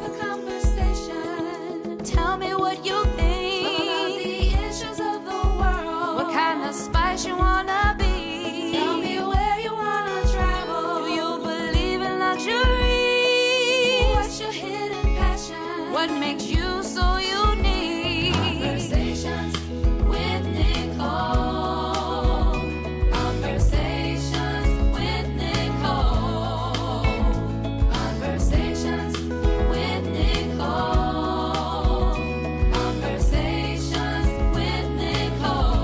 a conversation. Tell me what you think about the issues of the world. What kind of spice you wanna be? Tell me where you wanna travel. Do you believe in luxury? What's your hidden passion? What makes you so unique? Conversations with Nicole. Conversations with Nicole. Conversations with Nicole. Conversations with Nicole.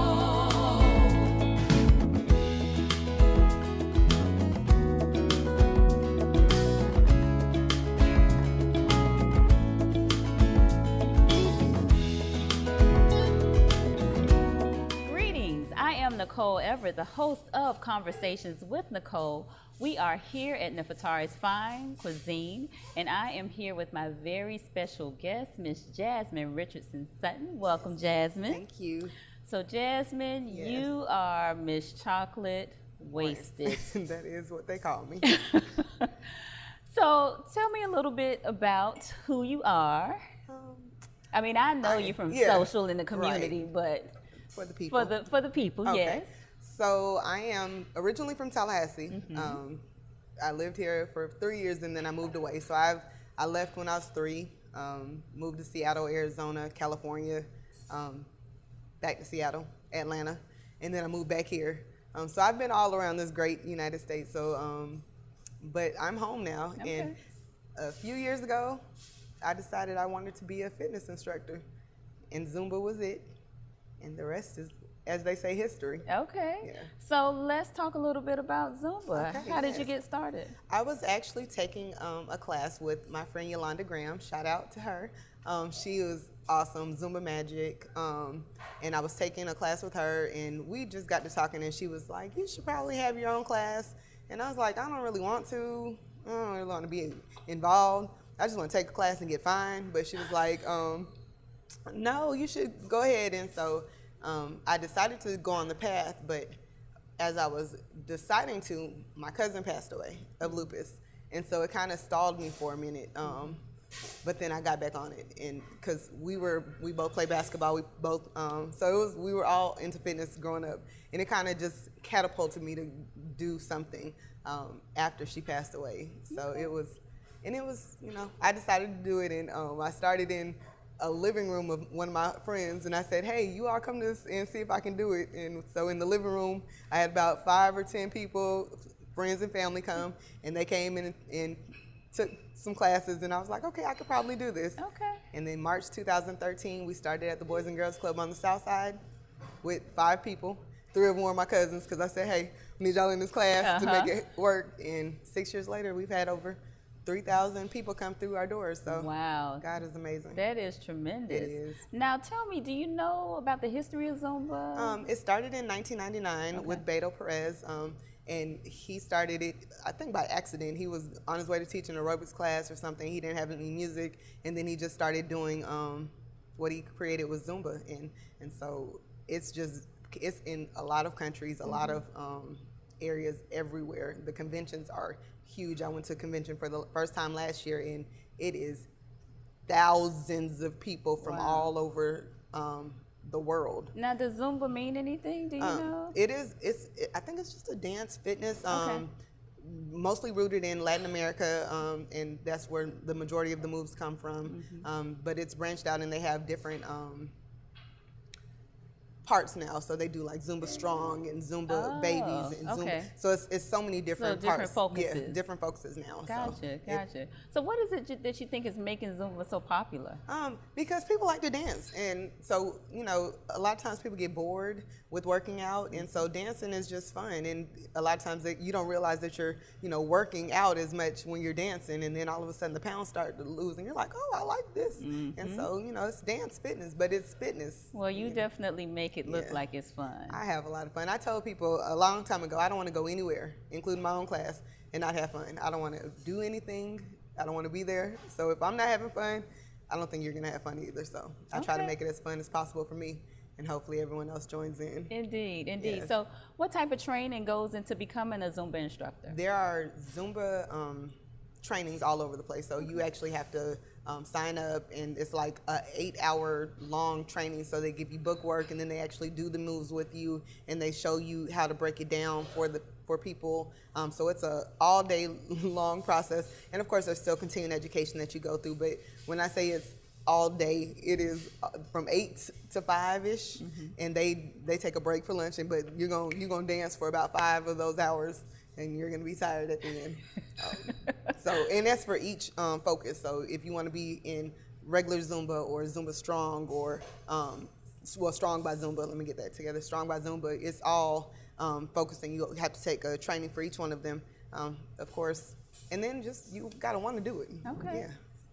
Greetings. I am Nicole Everett, the host of Conversations with Nicole. We are here at Nefertari's Fine Cuisine, and I am here with my very special guest, Miss Jasmin Richardson-Sutton. Welcome, Jasmin. Thank you. So, Jasmin, Yes. you are Miss Chocolate Wasted. That is what they call me. So, tell me a little bit about who you are. I mean, I know you from yeah, social in the community, but For the people. for the people, Okay. yes. So I am originally from Tallahassee. I lived here for 3 years and then I moved away. So I left when I was 3, moved to Seattle, Arizona, California, back to Seattle, Atlanta, and then I moved back here. So I've been all around this great United States. So, but I'm home now. Okay. And a few years ago, I decided I wanted to be a fitness instructor, and Zumba was it. And the rest is, as they say, history. Okay. Yeah. So let's talk a little bit about Zumba. Okay, How did you yes. get started? I was actually taking a class with my friend Yolanda Graham. Shout out to her. She was awesome, Zumba Magic. And I was taking a class with her, and we just got to talking, and she was like, you should probably have your own class. And I was like, I don't really want to. I don't really want to be involved. I just want to take a class and get fined. But she was like, no, you should go ahead. And so I decided to go on the path, but as I was deciding to, my cousin passed away of lupus. And so it kind of stalled me for a minute. But then I got back on it, and because we both play basketball, we were all into fitness growing up, and it kind of just catapulted me to do something after she passed away. So it was, I decided to do it, and I started in a living room of one of my friends, and I said, hey, you all come to this and see if I can do it. And so in the living room, I had about 5 or 10 people, friends and family come, and they came in and took some classes, and I was like, okay, I could probably do this. Okay. And then March 2013, we started at the Boys and Girls Club on the South Side with 5 people. 3 of them were my cousins, because I said, hey, we need y'all in this class to make it work. And 6 years later, we've had over 3,000 people come through our doors. So Wow. God is amazing. That is tremendous. It is. Now tell me, do you know about the history of Zumba? It started in 1999 with Beto Perez, and he started it, I think by accident. He was on his way to teach an aerobics class or something. He didn't have any music, and then he just started doing what he created was Zumba, and so it's in a lot of countries, a lot of areas everywhere. The conventions are huge. I went to a convention for the first time last year, and it is thousands of people from all over the world. Now, does Zumba mean anything? Do you know? I think it's just a dance fitness, mostly rooted in Latin America, and that's where the majority of the moves come from. But it's branched out, and they have different parts now. So they do like Zumba Strong and Zumba Babies and Zumba. So it's so many different different parts. focuses. Yeah, different focuses now. Gotcha. So what is it that you think is making Zumba so popular? Because people like to dance, and so a lot of times people get bored with working out, and so dancing is just fun. And a lot of times you don't realize that you're working out as much when you're dancing, and then all of a sudden the pounds start to lose, and you're like, oh, I like this. And so it's dance fitness, but it's fitness. Well, you definitely make it look like it's fun. I have a lot of fun. I told people a long time ago, I don't want to go anywhere, including my own class, and not have fun. I don't want to do anything. I don't want to be there. So if I'm not having fun, I don't think you're going to have fun either. So I try to make it as fun as possible for me, and hopefully everyone else joins in. Indeed. Yes. So what type of training goes into becoming a Zumba instructor? There are Zumba trainings all over the place. So you actually have to sign up, and it's like a 8-hour long training. So they give you book work, and then they actually do the moves with you, and they show you how to break it down for people. So it's a all day long process. And of course, there's still continuing education that you go through. But when I say it's all day, it is from 8 to 5-ish, and they take a break for lunch. But you're gonna dance for about 5 of those hours, and you're gonna be tired at the end. And that's for each focus. So if you want to be in regular Zumba or Zumba Strong or Strong by Zumba, let me get that together. Strong by Zumba, it's all focusing. You have to take a training for each one of them, of course, and then just you gotta want to do it. Okay. Yeah.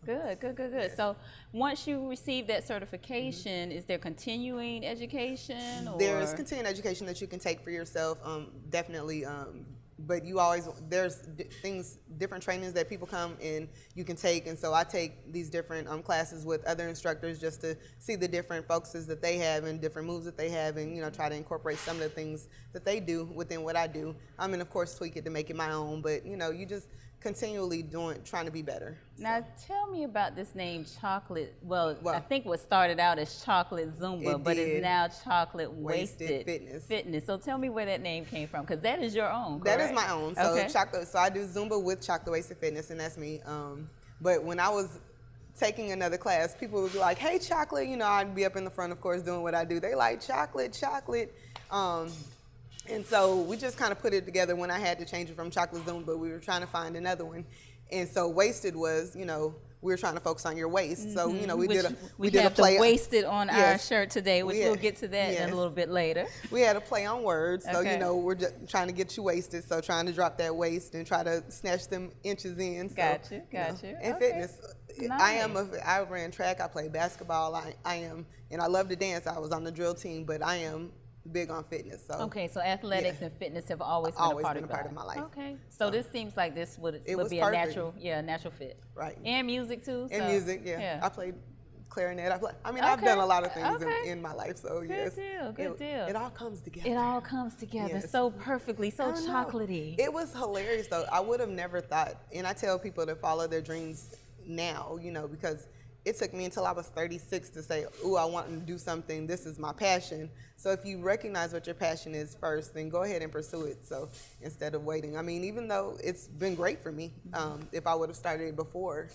Good. Yeah. So once you receive that certification, is there continuing education? Or? There's continuing education that you can take for yourself, definitely. But there's different trainings that people come and you can take. And so I take these different classes with other instructors just to see the different focuses that they have and different moves that they have, and try to incorporate some of the things that they do within what I do. And of course tweak it to make it my own, but you just continually trying to be better. Now tell me about this name, Chocolate. Well, I think what started out as Chocolate Zumba, but it's now Chocolate Wasted Fitness. So tell me where that name came from, because that is your own, correct? That is my own. So so I do Zumba with Chocolate Wasted Fitness, and that's me. But when I was taking another class, people would be like, "Hey, Chocolate," I'd be up in the front, of course, doing what I do. They like chocolate. And so we just kind of put it together when I had to change it from Chocolate Zumba. We were trying to find another one. And so Wasted was, we were trying to focus on your waist. So, we did a play. The Wasted on our shirt today, which we'll get to that in a little bit later. We had a play on words. So, we're just trying to get you wasted. So trying to drop that waist and try to snatch them inches in. So, got you. And fitness. Nice. I ran track, I played basketball. I am, and I love to dance. I was on the drill team, but I am big on fitness. So so athletics and fitness have always been a part of my life. Okay, so this seems like this would be perfect. a natural fit, right? And music too. And music, I played clarinet. I've done a lot of things in my life. So good deal. It all comes together. It all comes together so perfectly, so chocolatey. It was hilarious though. I would have never thought, and I tell people to follow their dreams now, because it took me until I was 36 to say, "Ooh, I want to do something. This is my passion." So if you recognize what your passion is first, then go ahead and pursue it. So instead of waiting, even though it's been great for me, if I would have started it before,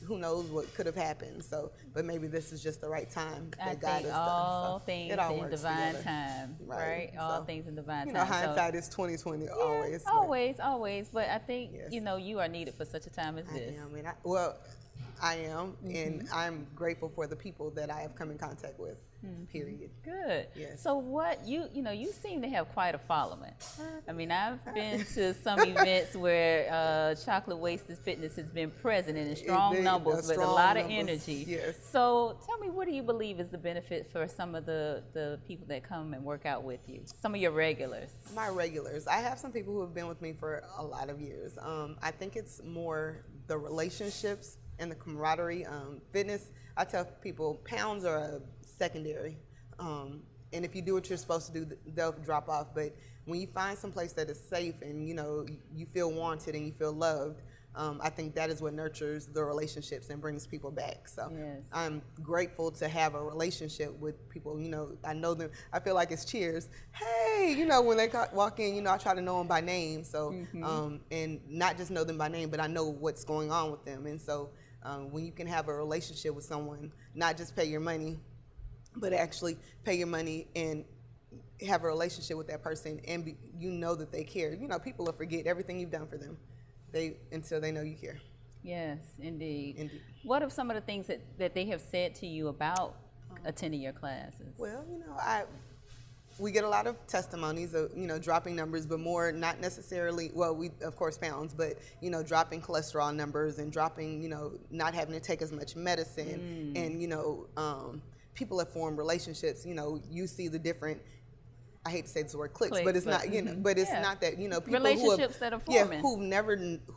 who knows what could have happened. So, but maybe this is just the right time that God has done. All things in divine time, right? All things in divine time. Hindsight is 20/20 always. Always. But I think you are needed for such a time as this. I am, and I'm grateful for the people that I have come in contact with. Period. Good. Yes. So what you seem to have quite a following. I've been to some events where Chocolate Wasted Fitness has been present in strong numbers with a lot of energy. Yes. So tell me, what do you believe is the benefit for some of the people that come and work out with you? Some of your regulars. My regulars. I have some people who have been with me for a lot of years. I think it's more the relationships and the camaraderie. Fitness, I tell people, pounds are secondary. And if you do what you're supposed to do, they'll drop off. But when you find some place that is safe and you feel wanted and you feel loved, I think that is what nurtures the relationships and brings people back. So I'm grateful to have a relationship with people. I know them. I feel like it's cheers. Hey, when they walk in, I try to know them by name. So and not just know them by name, but I know what's going on with them. And so when you can have a relationship with someone, not just pay your money, but actually pay your money and have a relationship with that person, and that they care. People will forget everything you've done for them until they know you care. Yes, indeed. What are some of the things that they have said to you about attending your classes? Well, we get a lot of testimonies of, dropping numbers, but more not necessarily, we, of course, pounds, but, dropping cholesterol numbers and dropping, not having to take as much medicine. And, people have formed relationships. You see the different, I hate to say this word clicks, but it's not, but it's not that, people relationships that are forming. Who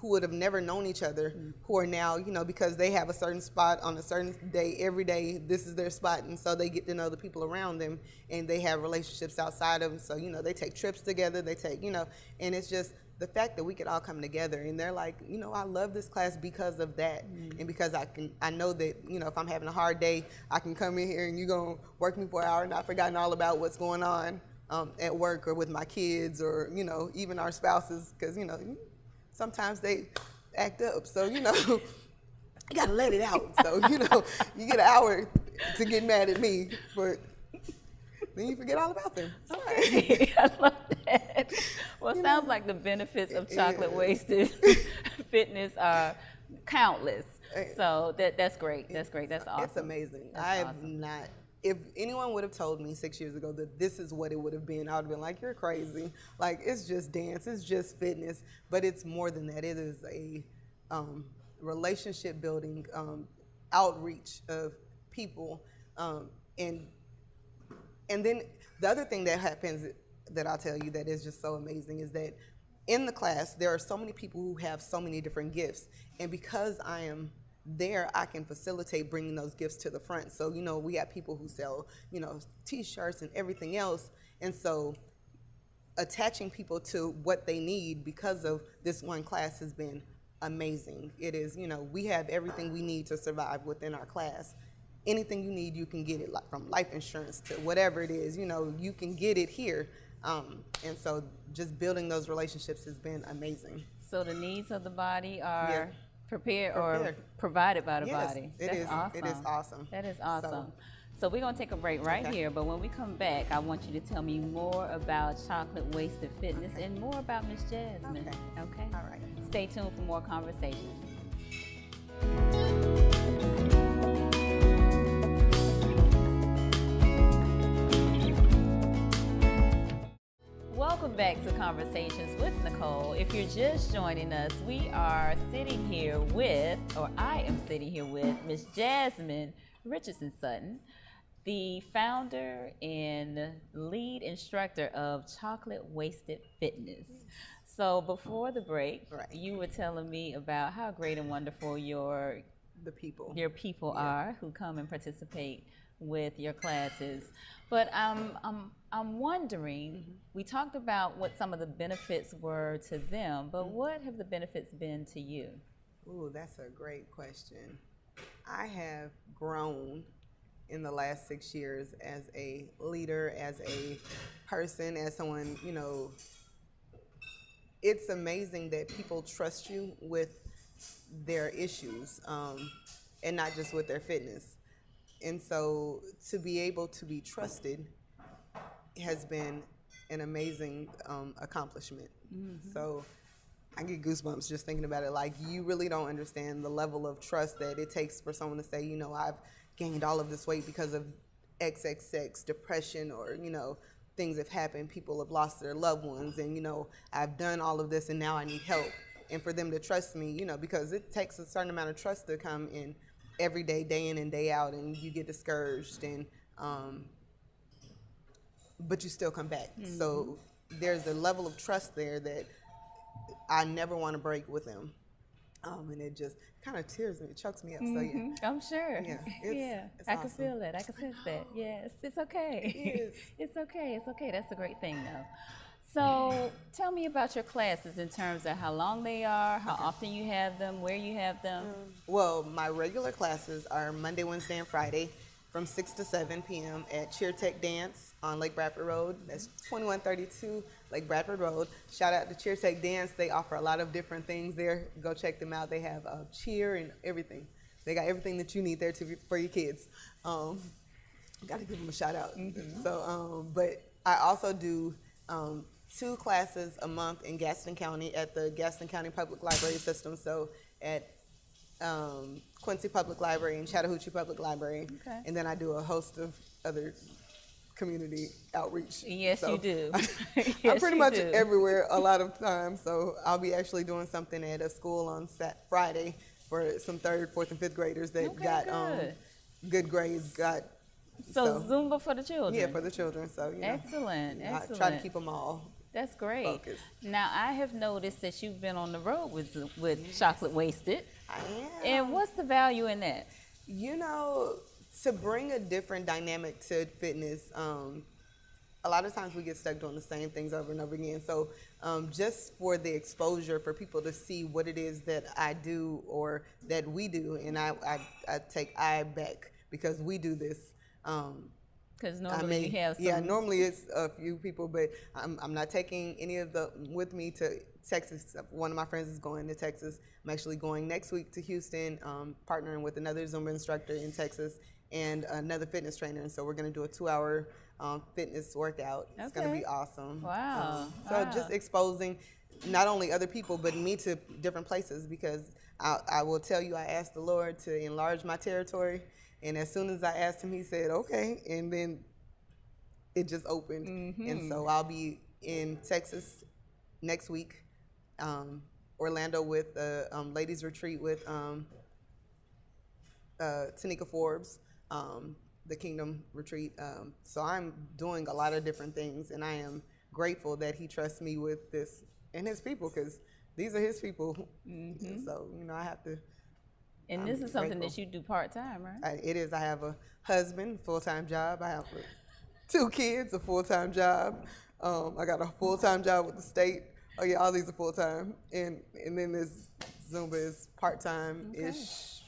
would have never known each other, who are now, because they have a certain spot on a certain day, every day, this is their spot. And so they get to know the people around them, and they have relationships outside of them. So, they take trips together, they take, and it's just the fact that we could all come together and they're like, you know, I love this class because of that. And because I know that, you know, if I'm having a hard day, I can come in here and you're going to work me for an hour and I've forgotten all about what's going on at work or with my kids or, you know, even our spouses, because, you know, sometimes they act up. So, you know, you got to let it out. So, you know, you get an hour to get mad at me, but then you forget all about them. Okay. I love that. Well, it sounds like the benefits of chocolate wasted fitness are countless. So that's great. That's great. That's awesome. It's amazing. That's I have awesome. not. If anyone would have told me 6 years ago that this is what it would have been, I would have been like, you're crazy. Like, it's just dance, it's just fitness, but it's more than that. It is a relationship building, outreach of people. And then the other thing that happens that I'll tell you that is just so amazing is that in the class, there are so many people who have so many different gifts. And because I am there, I can facilitate bringing those gifts to the front. So, you know, we have people who sell, you know, T-shirts and everything else. And so attaching people to what they need because of this one class has been amazing. It is, you know, we have everything we need to survive within our class. Anything you need, you can get it, like from life insurance to whatever it is, you know, you can get it here. And so just building those relationships has been amazing. So the needs of the body are prepared or provided by the body. That's awesome. It is awesome. That is awesome. So we're going to take a break right here, but when we come back, I want you to tell me more about Chocolate Wasted Fitness and more about Miss Jasmin. Okay? All right. Stay tuned for more conversations. Welcome back to Conversations with Nicole. If you're just joining us, we are sitting here with, or I am sitting here with, Miss Jasmin Richardson-Sutton, the founder and lead instructor of Chocolate Wasted Fitness. So before the break, you were telling me about how great and wonderful your people are who come and participate with your classes. But I'm wondering, we talked about what some of the benefits were to them, but what have the benefits been to you? Ooh, that's a great question. I have grown in the last 6 years as a leader, as a person, as someone, you know, it's amazing that people trust you with their issues and not just with their fitness. And so to be able to be trusted has been an amazing accomplishment. So I get goosebumps just thinking about it. Like, you really don't understand the level of trust that it takes for someone to say, you know, I've gained all of this weight because of XXX, depression, or, you know, things have happened. People have lost their loved ones, and, you know, I've done all of this and now I need help. And for them to trust me, you know, because it takes a certain amount of trust to come in every day, day in and day out, and you get discouraged, and but you still come back. So there's a level of trust there that I never want to break with them. And it just kind of tears me, it chokes me up. So yeah, I'm sure. Yeah, it's I can awesome. feel that. I can sense that. Yes, it's okay. It is. It's okay. It's okay. That's a great thing, though. So tell me about your classes in terms of how long they are, how often you have them, where you have them. Well, my regular classes are Monday, Wednesday, and Friday from 6 to 7 p.m. at Cheer Tech Dance on Lake Bradford Road. That's 2132 Lake Bradford Road. Shout out to Cheer Tech Dance. They offer a lot of different things there. Go check them out. They have cheer and everything. They got everything that you need there for your kids. Got to give them a shout out. So, but I also do 2 classes a month in Gaston County at the Gaston County Public Library System. So at Quincy Public Library and Chattahoochee Public Library. And then I do a host of other community outreach. Yes, so you do. I'm pretty much everywhere a lot of times. So I'll be actually doing something at a school on Friday for some 3rd, 4th, and 5th graders that got good grades. So Zumba for the children. Yeah, for the children. So you know, excellent. I try to keep them all. That's great. Focused. Now, I have noticed that you've been on the road with Chocolate Wasted. I am. And what's the value in that? You know, to bring a different dynamic to fitness, a lot of times we get stuck doing the same things over and over again. So just for the exposure for people to see what it is that I do or that we do. And I take I back because we do this. Because normally you have some. Yeah, normally it's a few people, but I'm not taking any of them with me to Texas. One of my friends is going to Texas. I'm actually going next week to Houston, partnering with another Zumba instructor in Texas and another fitness trainer. And so we're going to do a 2-hour fitness workout. It's going to be awesome. Wow. So just exposing not only other people, but me to different places, because I will tell you, I asked the Lord to enlarge my territory. And as soon as I asked him, he said, okay. And then it just opened. Mm-hmm. And so I'll be in Texas next week, Orlando with the ladies retreat with Tanika Forbes, the Kingdom retreat. So I'm doing a lot of different things, and I am grateful that he trusts me with this and his people, because these are his people. Mm-hmm. So, I have to. And this is something that you do part-time, right? It is. I have a husband, full-time job. I have 2 kids, a full-time job. I got a full-time job with the state. Oh, yeah, all these are full-time. And then this Zumba is part-time-ish,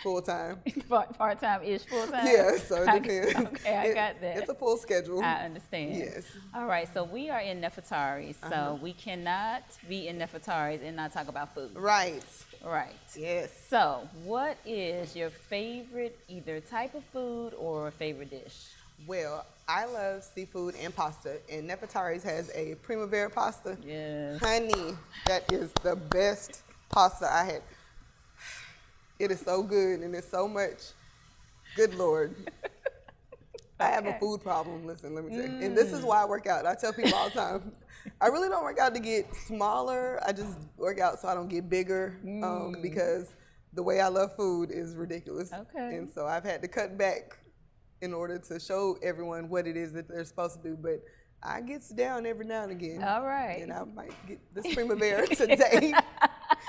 full-time. Part-time-ish, full-time? Yeah, so it depends. Okay, I got that. It's a full schedule. I understand. Yes. All right, so we are in Nefertari, so we cannot be in Nefertari and not talk about food. Right. Right. Yes. So, what is your favorite either type of food or favorite dish? Well, I love seafood and pasta, and Nefertari's has a primavera pasta. Yes. Honey, that is the best pasta I had. It is so good, and it's so much. Good Lord. I have a food problem. Listen, let me tell you. And this is why I work out. I tell people all the time, I really don't work out to get smaller. I just work out so I don't get bigger, because the way I love food is ridiculous. Okay. And so I've had to cut back in order to show everyone what it is that they're supposed to do. But I gets down every now and again. All right. And I might get this primavera today.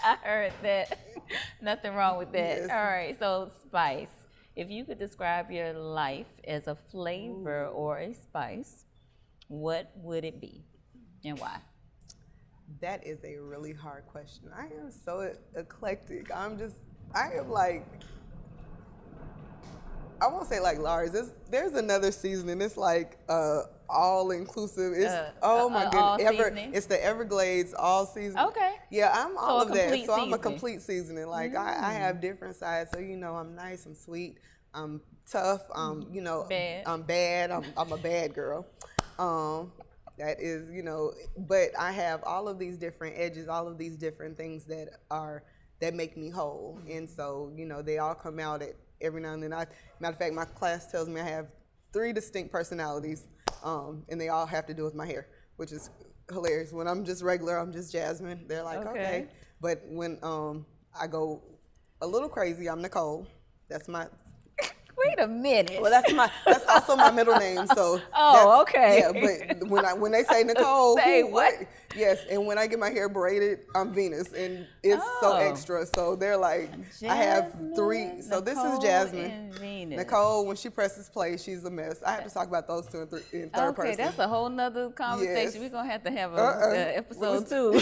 I heard that. Nothing wrong with that. Yes. All right, so spice. If you could describe your life as a flavor or a spice, what would it be and why? That is a really hard question. I am so eclectic. I am like, I won't say like Lars. There's another seasoning. It's like all inclusive. It's oh my goodness. It's the Everglades all seasoning. Okay. Yeah, I'm all of that. So seasoning. I'm a complete seasoning. Like I have different sides. So I'm nice, I'm sweet, I'm tough. Bad. I'm bad. I'm a bad girl. That is, but I have all of these different edges, all of these different things that make me whole. And so, they all come out at every now and then. Matter of fact, my class tells me I have 3 distinct personalities, and they all have to do with my hair, which is hilarious. When I'm just regular, I'm just Jasmine. They're like, okay. But when I go a little crazy, I'm Nicole. That's my. Wait a minute. Well, that's also my middle name. So. Okay. Yeah, but when they say Nicole, say what? Yes, and when I get my hair braided, I'm Venus, and it's so extra. So they're like, Jasmine, I have 3. So this is Jasmine. And Venus. Nicole, when she presses play, she's a mess. I have to talk about those 2 in third person. Okay, that's a whole nother conversation. Yes. We're gonna have to have a episode 2.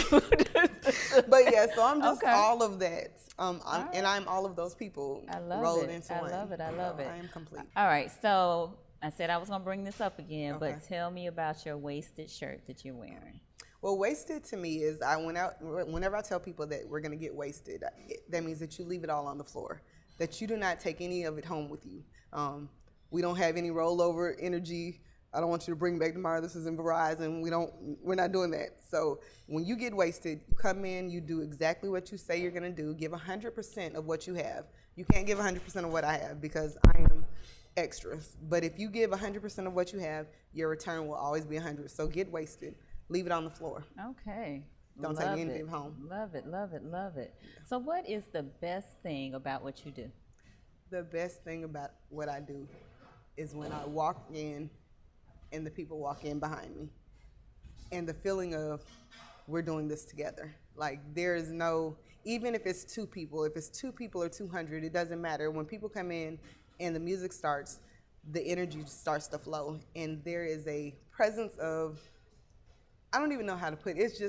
But yeah, so I'm just Okay. all of that. And I'm all of those people rolled into one. I love it. I love it. I am complete. All right, so I said I was gonna bring this up again, Okay. but tell me about your wasted shirt that you're wearing. Well, wasted to me is whenever I tell people that we're going to get wasted, that means that you leave it all on the floor, that you do not take any of it home with you. We don't have any rollover energy. I don't want you to bring back tomorrow. This is in Verizon. We're not doing that. So when you get wasted, you come in, you do exactly what you say you're going to do. Give 100% of what you have. You can't give 100% of what I have because I am extras. But if you give 100% of what you have, your return will always be 100. So get wasted. Leave it on the floor. Okay. Don't take anything home. Love it, love it, love it. So what is the best thing about what you do? The best thing about what I do is when I walk in and the people walk in behind me. And the feeling of we're doing this together. Like there is no, even if it's 2 people, if it's 2 people or 200, it doesn't matter. When people come in and the music starts, the energy starts to flow. And there is a presence of, I don't even know how to put it.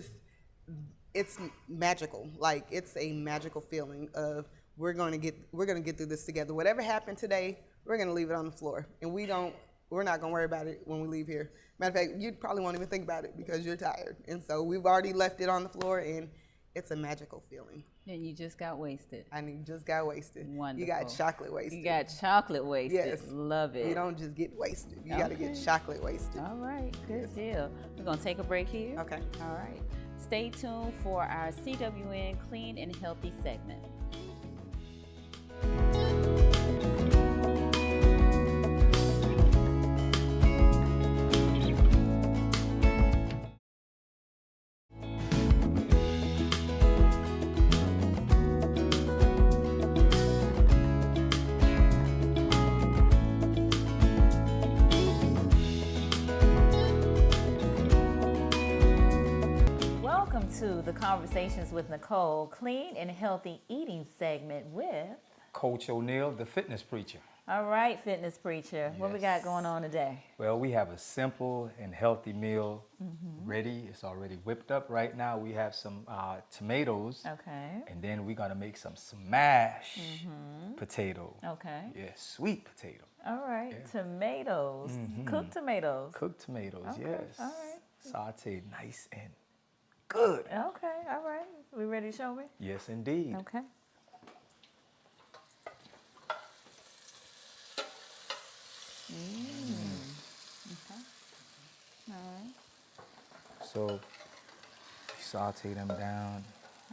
It's magical. Like, it's a magical feeling of we're gonna get through this together. Whatever happened today, we're gonna leave it on the floor, and we're not gonna worry about it when we leave here. Matter of fact, you probably won't even think about it because you're tired. And so we've already left it on the floor, and it's a magical feeling. And you just got wasted. Just got wasted. Wonderful. You got chocolate wasted. You got chocolate wasted. Yes. Love it. You don't just get wasted. You got to get chocolate wasted. All right, good deal. We're going to take a break here. Okay. All right. Stay tuned for our CWN Clean and Healthy segment. To the Conversations with Nicole Clean and Healthy Eating segment with Coach Oneil, the fitness preacher. All right, fitness preacher. What we got going on today? Well, we have a simple and healthy meal ready. It's already whipped up right now. We have some tomatoes. Okay. And then we're going to make some smashed potato. Okay. Yes, sweet potato. All right. Yeah. Tomatoes. Cooked tomatoes. Cooked tomatoes, okay. Yes. All right. Sauteed nice and good. Okay, all right. We ready to show me? Yes, indeed. Okay. Okay. All right. So, saute them down.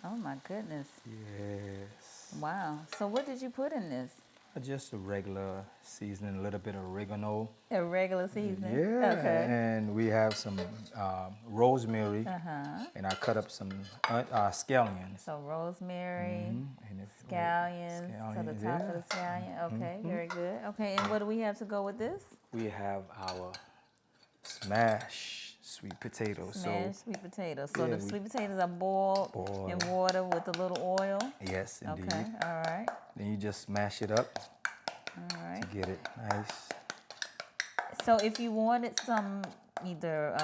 Oh my goodness. Yes. Wow. So what did you put in this? Just a regular seasoning, a little bit of oregano. A regular seasoning? Yeah. Okay. And we have some rosemary. Uh-huh. And I cut up some scallions. So rosemary, And scallions to the top of the scallion. Okay, very good. Okay, and what do we have to go with this? We have our smashed sweet potatoes. Smashed sweet potatoes. So yeah, the sweet potatoes are boiled in water with a little oil? Yes, indeed. Okay, all right. Then you just smash it up to get it nice. So if you wanted some either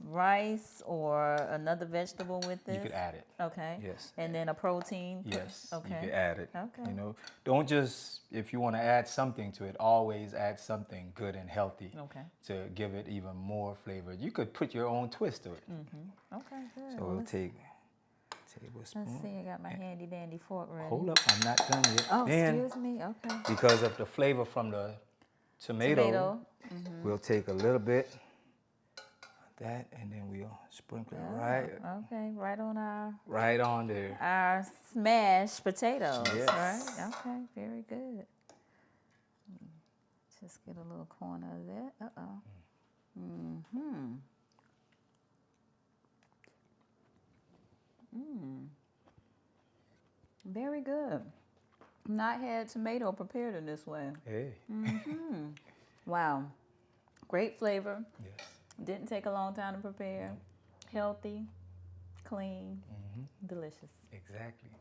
rice or another vegetable with this? You could add it. Okay. Yes. And then a protein? Yes, okay. you could add it. Okay. You know, don't just, if you want to add something to it, always add something good and healthy to give it even more flavor. You could put your own twist to it. Okay, good. So we'll take a tablespoon. Let's see, I got my handy dandy fork ready. Hold up, I'm not done yet. Oh, then, excuse me, okay. Because of the flavor from the tomato. We'll take a little bit of that and then we'll sprinkle it right on there. Our smashed potatoes. Yes. Right? Okay, very good. Just get a little corner of that. Very good. Not had tomato prepared in this way. Hey. Wow. Great flavor. Yes. Didn't take a long time to prepare. Healthy, clean, delicious. Exactly.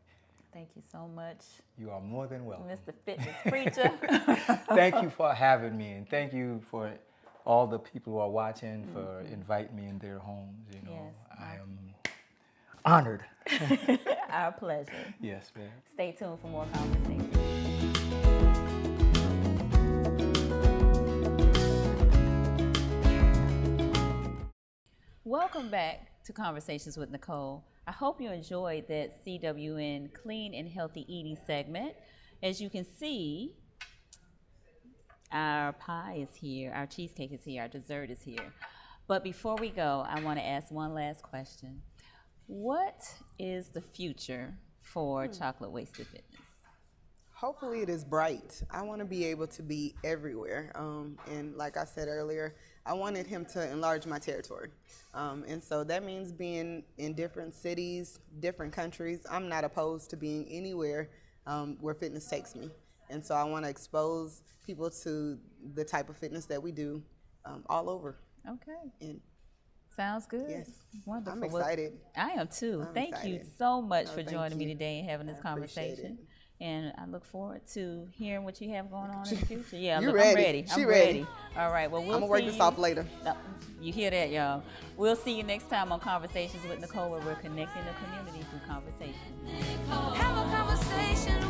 Thank you so much. You are more than welcome. Mr. Fitness Preacher. Thank you for having me, and thank you for all the people who are watching for inviting me in their homes. You know, Yes. I am honored. Our pleasure. Yes, ma'am. Stay tuned for more conversations. Welcome back to Conversations with Nicole. I hope you enjoyed that CWN Clean and Healthy Eating segment. As you can see, our pie is here, our cheesecake is here, our dessert is here. But before we go, I want to ask one last question. What is the future for Chocolate Wasted Fitness? Hopefully it is bright. I want to be able to be everywhere. And like I said earlier, I wanted him to enlarge my territory. And so that means being in different cities, different countries. I'm not opposed to being anywhere where fitness takes me. And so I want to expose people to the type of fitness that we do all over. Okay. And Sounds good. Yes. Wonderful. I'm excited. I am too. I'm Thank you excited. so much No, for thank joining me you. today and having this I appreciate conversation. it. And I look forward to hearing what you have going on in the future. Yeah, You look, ready. I'm ready. She I'm ready. All right. Well, we'll I'm gonna work see this you. off later. You hear that, y'all? We'll see you next time on Conversations with Nicole, where we're connecting the community through conversation. Have a conversation